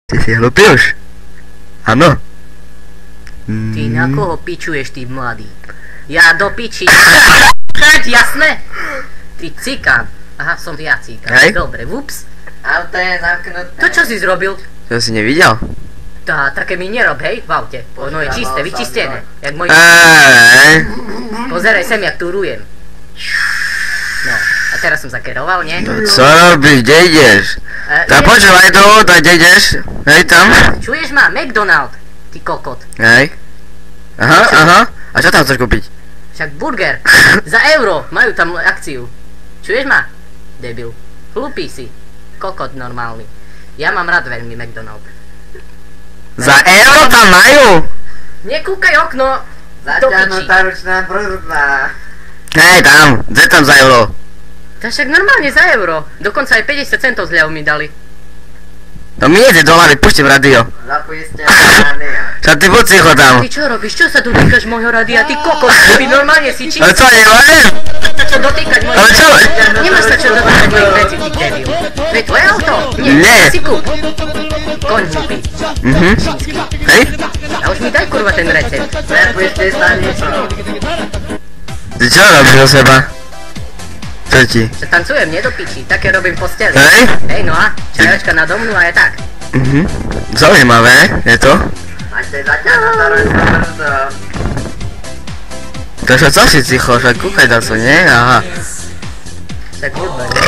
Ty si hlupý už? Áno. Ty na koho pičuješ, ty mladý? Ja do piči. Chať, jasné? Ty cikán. Aha, som ja cikán. Hej. Dobre, ups. Auto je zamknuté. To čo si zrobil? To si nevidel? Také mi nerob, hej, v aute. Ono je čisté, vyčistené. Jak môj... Pozeraj sem, jak turujem. No, a teraz som zakeroval, nie? Co robíš, kde ideš? Tak počúvaj tu, tak kde ideš? Hej, tam? Čuješ ma? McDonald, ty kokot. Hej. Aha. A čo tam chceš kúpiť? Však burger. Za euro. Majú tam akciu. Čuješ ma? Debil. Hlupý si. Kokot normálny. Ja mám rád veľmi McDonald. Za euro tam majú? Nekúkaj okno. Do piči. Zaťahnutá ručná brzda. Hej, tam. Kde tam za euro? To však normálne za euro. Dokonca aj 50 centov zľavu mi dali. No mi jede dolary, puštím radio. Zapojiste rádio. Čo ty buď ticho tam. Ty čo robíš? Čo sa tu týkaš môjho radia? Ty kokot. Ty normálne si čím? Ale čo, nemôžem? Čo dotýkať mojich Ale čo? Nemáš sa čo dotýkať mojich vecí, ty debil. To je tvoje auto? Nie. Si kúp. Koň hlupý. Čínsky. Hej? A už mi daj kurva ten recept. Zapojiste stanicu. Ty čo robíš o seba? Čo ti? Čo tancujem, nie do piči. Také robím posteli. Hej? Hej, no a? Čajočka nado mnou a je tak. Zaujímavé, je to? Máte zaťahnutá ručná brzda. To čo si ticho, však kúkaj na to, nie? Aha. Tak hudba, nie?